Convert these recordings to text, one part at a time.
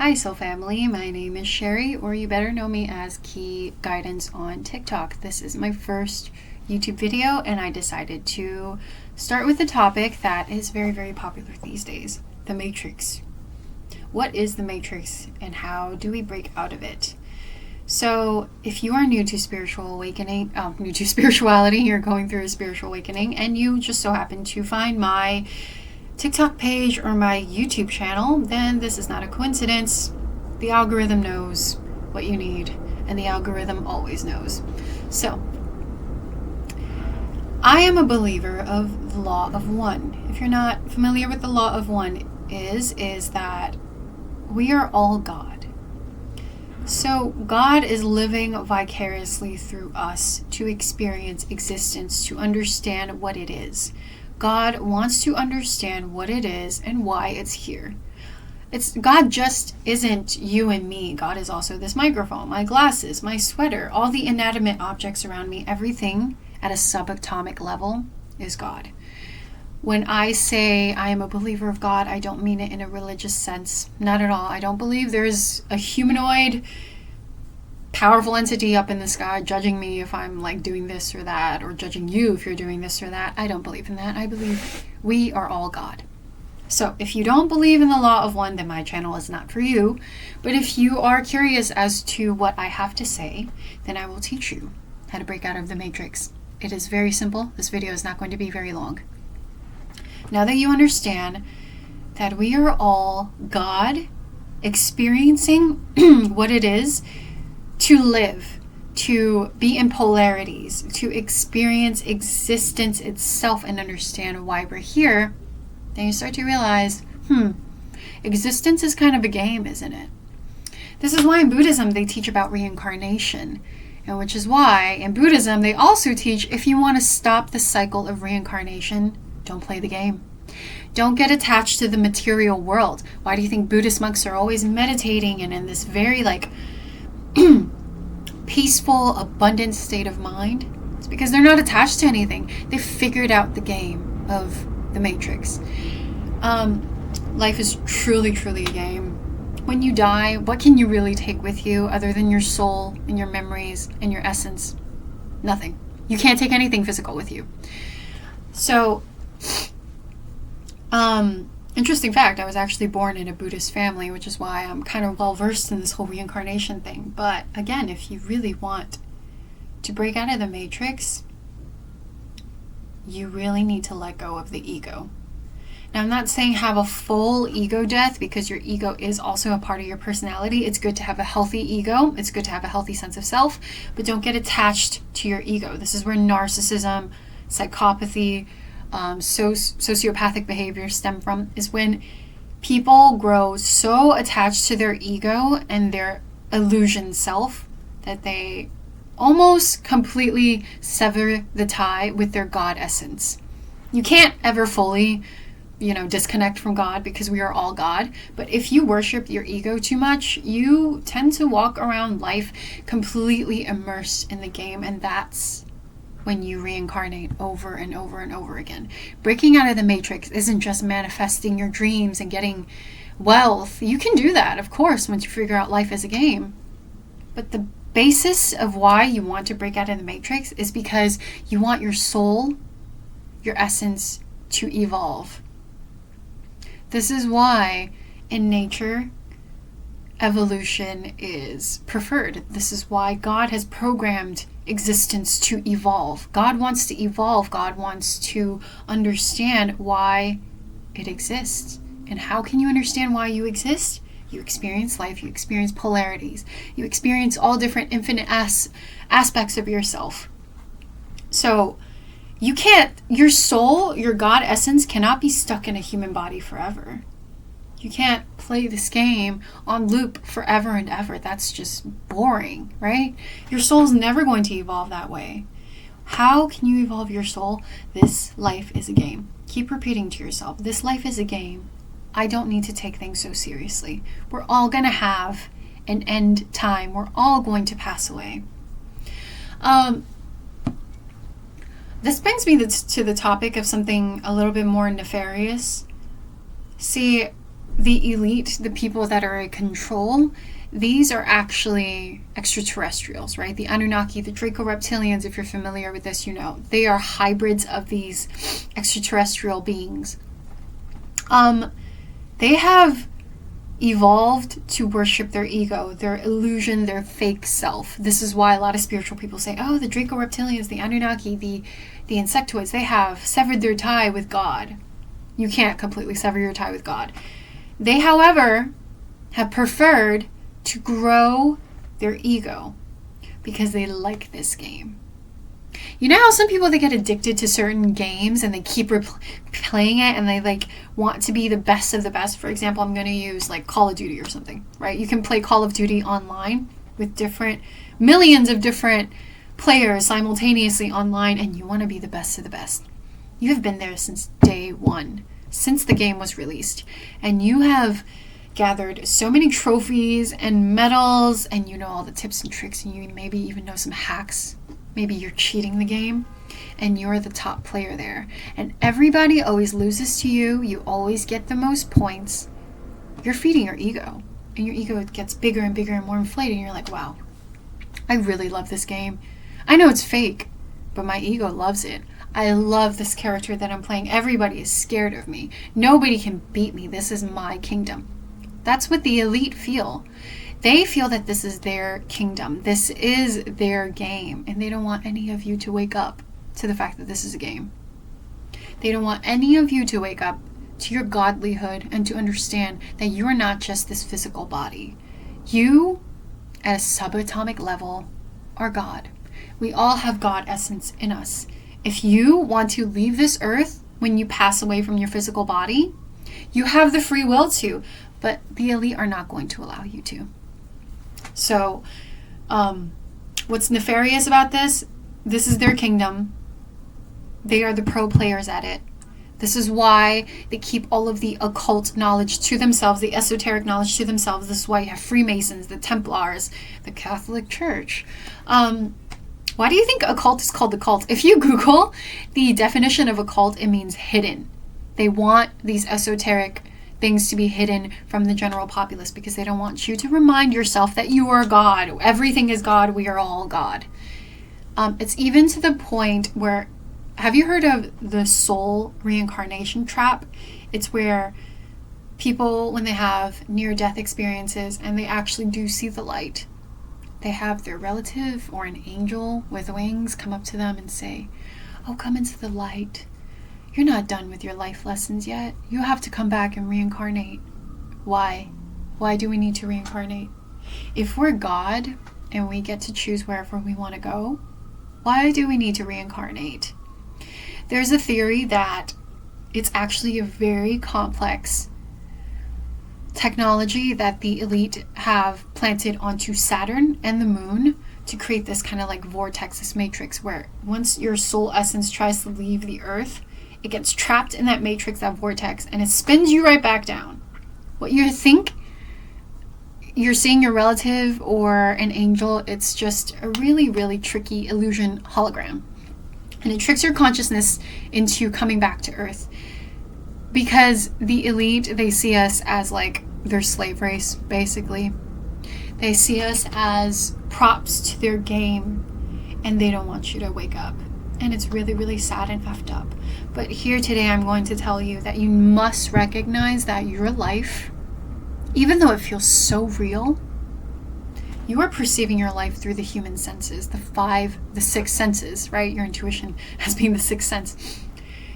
Hi Soul Family, my name is Sherry, or you better know me as Key Guidance on TikTok. This is my first YouTube video and I decided to start with a topic that is very, very popular these days, the Matrix. What is the Matrix and how do we break out of it? So if you are new to spirituality, you're going through a spiritual awakening and you just so happen to find my TikTok page or my YouTube channel, then this is not a coincidence. The algorithm knows what you need, and the algorithm always knows. So, I am a believer of the law of one. If you're not familiar with the law of one is that we are all God. So God is living vicariously through us to experience existence, to understand what it is. God wants to understand what it is and why it's here. God just isn't you and me. God is also this microphone, my glasses, my sweater, all the inanimate objects around me. Everything at a subatomic level is God. When I say I am a believer of God, I don't mean it in a religious sense. Not at all. I don't believe there's a humanoid powerful entity up in the sky judging me if I'm like doing this or that, or judging you if you're doing this or that. I don't believe in that. I believe we are all God. So if you don't believe in the law of one, then my channel is not for you. But if you are curious as to what I have to say, then I will teach you how to break out of the Matrix. It is very simple. This video is not going to be very long. Now that you understand that we are all God experiencing what it is to live, to be in polarities, to experience existence itself and understand why we're here, then you start to realize, existence is kind of a game, isn't it? This is why in Buddhism they teach about reincarnation, and which is why in Buddhism they also teach if you want to stop the cycle of reincarnation, don't play the game. Don't get attached to the material world. Why do you think Buddhist monks are always meditating and in this very peaceful, abundant state of mind? It's because they're not attached to anything. They've figured out the game of the Matrix. Life is truly, truly a game. When you die, what can you really take with you other than your soul and your memories and your essence? Nothing. You can't take anything physical with you. So, interesting fact, I was actually born in a Buddhist family, which is why I'm kind of well versed in this whole reincarnation thing. But again, if you really want to break out of the Matrix, you really need to let go of the ego. Now, I'm not saying have a full ego death, because your ego is also a part of your personality. It's good to have a healthy ego. It's good to have a healthy sense of self, but don't get attached to your ego. This is where narcissism, psychopathy, sociopathic behavior stem from, is when people grow so attached to their ego and their illusion self that they almost completely sever the tie with their God essence. You can't ever fully, disconnect from God, because we are all God. But if you worship your ego too much, you tend to walk around life completely immersed in the game, and that's when you reincarnate over and over and over again. Breaking out of the Matrix isn't just manifesting your dreams and getting wealth. You can do that, of course, once you figure out life as a game. But the basis of why you want to break out of the Matrix is because you want your soul, your essence, to evolve. This is why in nature, evolution is preferred. This is why God has programmed existence to evolve. God wants to evolve. God wants to understand why it exists. And how can you understand why you exist? You experience life. You experience polarities. You experience all different infinite aspects of yourself. So your soul, your God essence cannot be stuck in a human body forever. You can't play this game on loop forever and ever. That's just boring, right? Your soul's never going to evolve that way. How can you evolve your soul? This life is a game. Keep repeating to yourself, this life is a game. I don't need to take things so seriously. We're all going to have an end time. We're all going to pass away. This brings me to the topic of something a little bit more nefarious. See, the elite, the people that are in control, these are actually extraterrestrials, right? The Anunnaki, the Draco reptilians, if you're familiar with this, you know, they are hybrids of these extraterrestrial beings. They have evolved to worship their ego, their illusion, their fake self. This is why a lot of spiritual people say, oh, the Draco reptilians, the Anunnaki, the insectoids, they have severed their tie with God. You can't completely sever your tie with God. They, however, have preferred to grow their ego because they like this game. You know how some people, they get addicted to certain games and they keep playing it and they like want to be the best of the best? For example, I'm going to use like Call of Duty or something, right? You can play Call of Duty online with millions of different players simultaneously online, and you want to be the best of the best. You have been there since day one, since the game was released, and you have gathered so many trophies and medals, and you know all the tips and tricks, and you maybe even know some hacks. Maybe you're cheating the game and you're the top player there, and everybody always loses to you. You always get the most points. You're feeding your ego, and your ego gets bigger and bigger and more inflated, and you're like, wow, I really love this game. I know it's fake, but my ego loves it. I love this character that I'm playing. Everybody is scared of me. Nobody can beat me. This is my kingdom. That's what the elite feel. They feel that this is their kingdom. This is their game. And they don't want any of you to wake up to the fact that this is a game. They don't want any of you to wake up to your godlyhood and to understand that you are not just this physical body. You, at a subatomic level, are God. We all have God essence in us. If you want to leave this earth when you pass away from your physical body, you have the free will to, but the elite are not going to allow you to. So, what's nefarious about this? This is their kingdom. They are the pro players at it. This is why they keep all of the occult knowledge to themselves, the esoteric knowledge to themselves. This is why you have Freemasons, the Templars, the Catholic Church. Why do you think occult is called the cult? If you Google the definition of occult, it means hidden. They want these esoteric things to be hidden from the general populace because they don't want you to remind yourself that you are God. Everything is God. We are all God. It's even to the point where, have you heard of the soul reincarnation trap? It's where people, when they have near-death experiences and they actually do see the light, they have their relative or an angel with wings come up to them and say, oh, come into the light. You're not done with your life lessons yet. You have to come back and reincarnate. Why? Why do we need to reincarnate? If we're God and we get to choose wherever we want to go, why do we need to reincarnate? There's a theory that it's actually a very complex technology that the elite have planted onto Saturn and the moon to create this kind of like vortex, this matrix, where once your soul essence tries to leave the earth, it gets trapped in that matrix, that vortex, and it spins you right back down. What you think you're seeing your relative or an angel, it's just a really, really tricky illusion hologram. And it tricks your consciousness into coming back to earth. Because the elite, they see us as like their slave race, basically. They see us as props to their game, and they don't want you to wake up. And it's really, really sad and effed up. But here today, I'm going to tell you that you must recognize that your life, even though it feels so real, you are perceiving your life through the human senses, the six senses, right? Your intuition as being the sixth sense.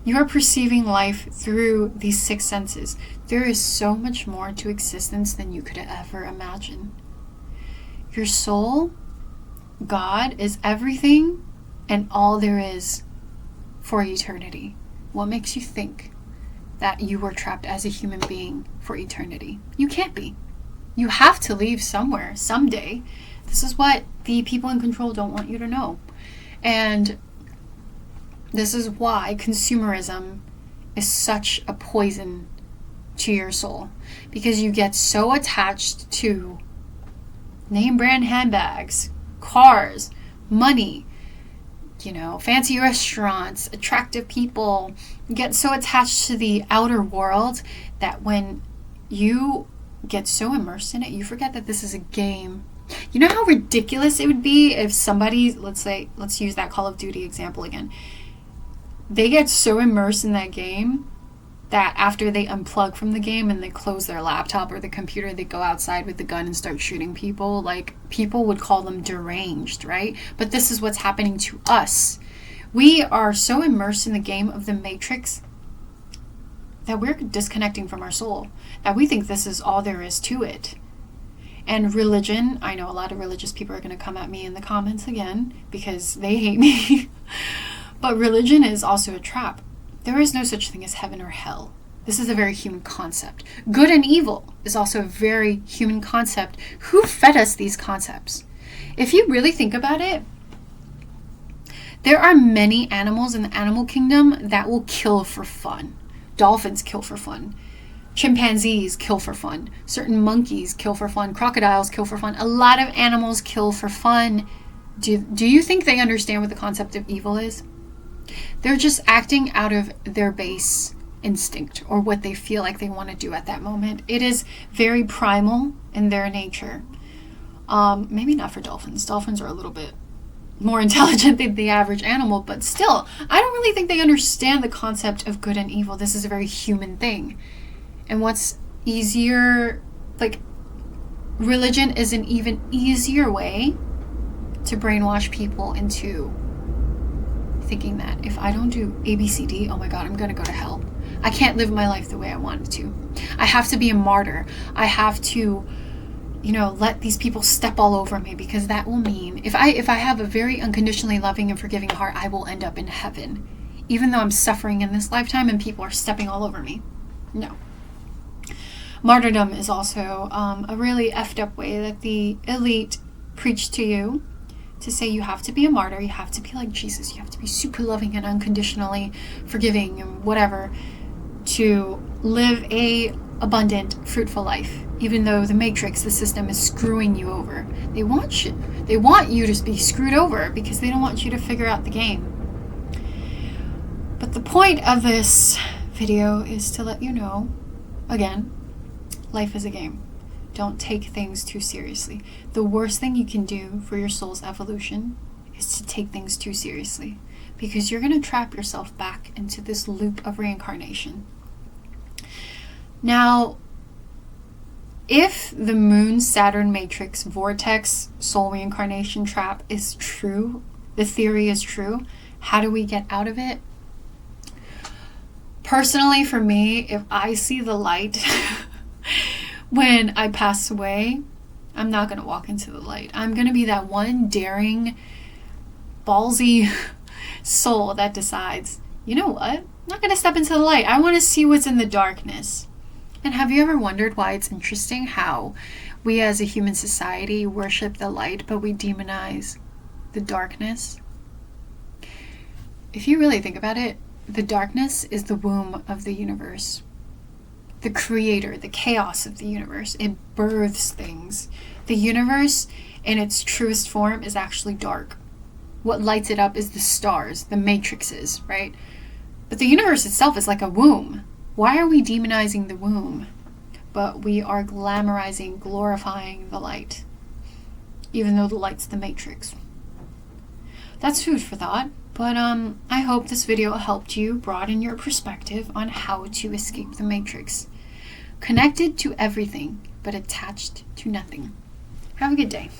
You are perceiving life through these six senses. There is so much more to existence than you could ever imagine. Your soul, God, is everything and all there is for eternity. What makes you think that you were trapped as a human being for eternity? You can't be. You have to leave somewhere, someday. This is what the people in control don't want you to know. And this is why consumerism is such a poison to your soul. Because you get so attached to name brand handbags, cars, money, fancy restaurants, attractive people. You get so attached to the outer world that when you get so immersed in it, you forget that this is a game. You know how ridiculous it would be if somebody, let's use that Call of Duty example again. They get so immersed in that game that after they unplug from the game and they close their laptop or the computer, they go outside with the gun and start shooting people. Like, people would call them deranged, right? But this is what's happening to us. We are so immersed in the game of the Matrix that we're disconnecting from our soul, that we think this is all there is to it. And religion, I know a lot of religious people are going to come at me in the comments again because they hate me. But religion is also a trap. There is no such thing as heaven or hell. This is a very human concept. Good and evil is also a very human concept. Who fed us these concepts? If you really think about it, there are many animals in the animal kingdom that will kill for fun. Dolphins kill for fun. Chimpanzees kill for fun. Certain monkeys kill for fun. Crocodiles kill for fun. A lot of animals kill for fun. Do you think they understand what the concept of evil is? They're just acting out of their base instinct or what they feel like they want to do at that moment. It is very primal in their nature. Maybe not for dolphins. Dolphins are a little bit more intelligent than the average animal, but still, I don't really think they understand the concept of good and evil. This is a very human thing. And what's easier, like, religion is an even easier way to brainwash people into thinking that if I don't do ABCD, oh my God, I'm going to go to hell. I can't live my life the way I wanted to. I have to be a martyr. I have to, let these people step all over me, because that will mean if I have a very unconditionally loving and forgiving heart, I will end up in heaven, even though I'm suffering in this lifetime and people are stepping all over me. No. Martyrdom is also a really effed up way that the elite preach to you, to say you have to be a martyr, you have to be like Jesus, you have to be super loving and unconditionally forgiving and whatever to live a abundant, fruitful life, even though the Matrix, the system, is screwing you over. They want you to be screwed over because they don't want you to figure out the game. But the point of this video is to let you know, again, life is a game. Don't take things too seriously. The worst thing you can do for your soul's evolution is to take things too seriously, because you're going to trap yourself back into this loop of reincarnation. Now, if the Moon Saturn Matrix vortex soul reincarnation trap is true, the theory is true, how do we get out of it? Personally, for me, if I see the light when I pass away, I'm not going to walk into the light. I'm going to be that one daring, ballsy soul that decides, you know what? I'm not going to step into the light. I want to see what's in the darkness. And have you ever wondered why it's interesting how we as a human society worship the light, but we demonize the darkness? If you really think about it, the darkness is the womb of the universe. The creator, the chaos of the universe. It births things. The universe, in its truest form, is actually dark. What lights it up is the stars, the matrices, right? But the universe itself is like a womb. Why are we demonizing the womb? But we are glamorizing, glorifying the light, even though the light's the matrix. That's food for thought. But I hope this video helped you broaden your perspective on how to escape the Matrix. Connected to everything, but attached to nothing. Have a good day.